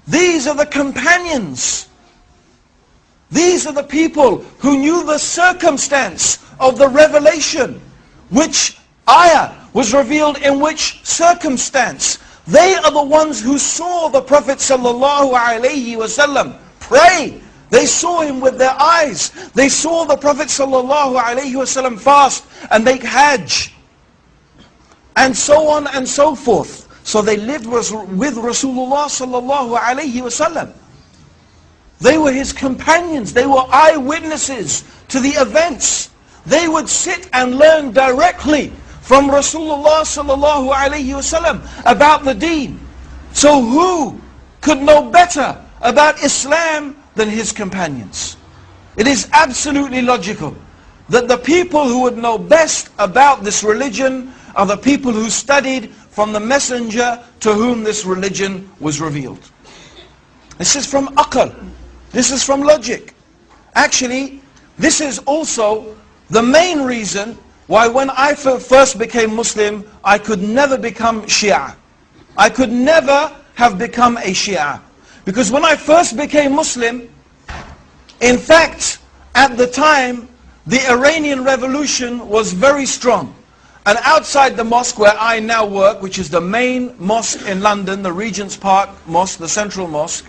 These are the companions. These are the people who knew the circumstance of the revelation. Which ayah was revealed in which circumstance. They are the ones who saw the Prophet ﷺ pray. They saw him with their eyes. They saw the Prophet ﷺ fast and make hajj. And so on and so forth. So they lived with Rasulullah ﷺ. They were his companions. They were eyewitnesses to the events. They would sit and learn directly from Rasulullah ﷺ about the deen. So who could know better about Islam than his companions? It is absolutely logical that the people who would know best about this religion are the people who studied from the messenger to whom this religion was revealed. This is from aql. This is from logic. Actually, this is also the main reason why when I first became Muslim, I could never become Shia. I could never have become a Shia. Because when I first became Muslim, in fact, at the time, the Iranian Revolution was very strong. And outside the mosque where I now work, which is the main mosque in London, the Regent's Park Mosque, the Central Mosque,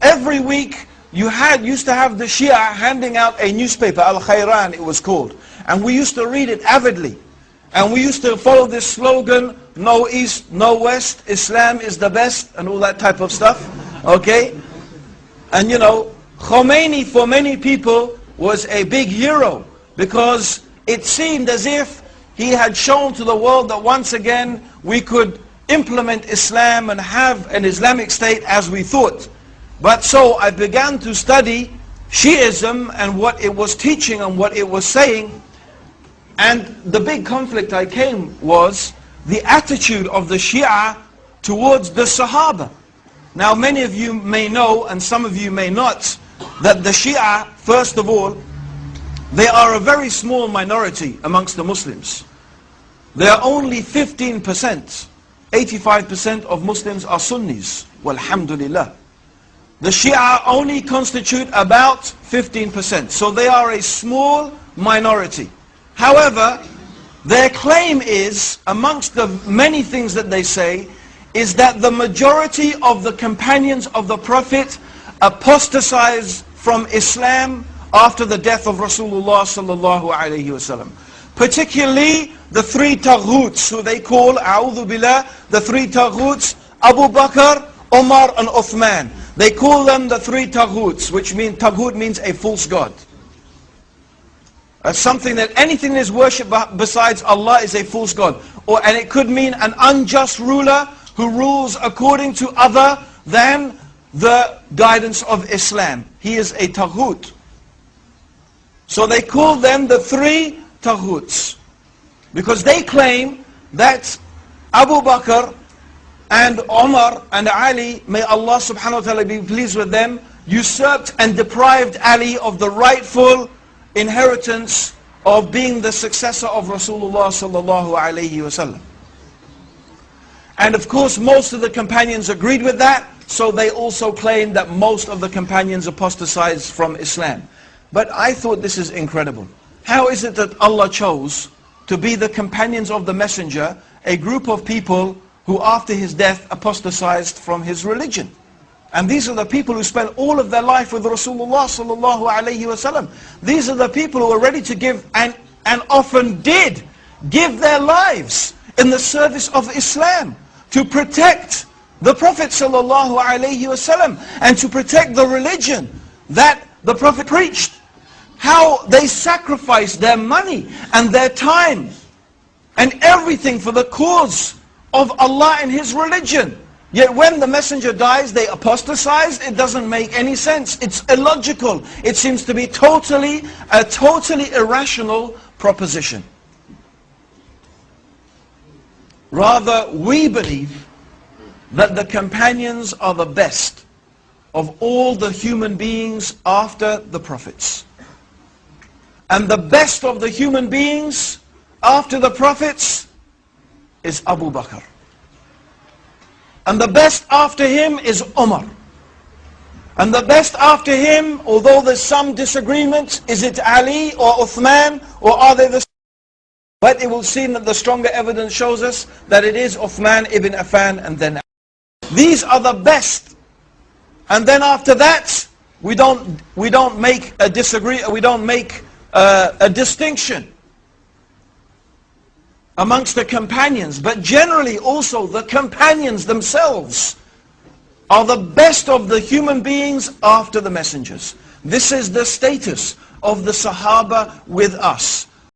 every week you used to have the Shia handing out a newspaper, Al-Khayran it was called. And we used to read it avidly. And we used to follow this slogan, no East, no West, Islam is the best, and all that type of stuff. Okay? And you know, Khomeini for many people was a big hero, because it seemed as if he had shown to the world that once again we could implement Islam and have an Islamic state as we thought. But so I began to study Shiism and what it was teaching and what it was saying. And the big conflict I came was the attitude of the Shia towards the Sahaba. Now many of you may know, and some of you may not, that the Shia, first of all, they are a very small minority amongst the Muslims. They are only 15%. 85% of Muslims are Sunnis. Walhamdulillah. The Shia only constitute about 15%. So they are a small minority. However, their claim is, amongst the many things that they say, is that the majority of the companions of the Prophet apostatized from Islam after the death of Rasulullah sallallahu alayhi wasallam. Particularly the three taghuts, who they call, a'udhu billah, the three taghuts, Abu Bakr, Umar and Uthman. They call them the three taghuts, which means, taghut means a false god. Something that anything that is worshipped besides Allah is a false god. And it could mean an unjust ruler who rules according to other than the guidance of Islam. He is a taghut. So they call them the three taghuts, because they claim that Abu Bakr and Umar and Ali, may Allah subhanahu wa ta'ala be pleased with them, usurped and deprived Ali of the rightful inheritance of being the successor of Rasulullah sallallahu alayhi wasallam. And of course most of the companions agreed with that, so they also claim that most of the companions apostatized from Islam. But I thought this is incredible. How is it that Allah chose to be the companions of the messenger, a group of people who after his death apostatized from his religion? And these are the people who spent all of their life with Rasulullah sallallahu alayhi wasallam. These are the people who are ready to give, and often did give their lives in the service of Islam to protect the Prophet sallallahu alayhi wasallam and to protect the religion that the Prophet preached. How they sacrificed their money and their time and everything for the cause of Allah and His religion. Yet when the messenger dies, they apostatize. It doesn't make any sense. It's illogical. It seems to be a totally irrational proposition. Rather, we believe that the companions are the best of all the human beings after the prophets. And the best of the human beings after the prophets is Abu Bakr. And the best after him is Umar. And the best after him, although there's some disagreement, is it Ali or Uthman, or are they the... But it will seem that the stronger evidence shows us that it is Uthman ibn Affan and then Ali. These are the best. And then after that, we don't make a distinction amongst the companions, but generally also the companions themselves are the best of the human beings after the messengers. This is the status of the Sahaba with us.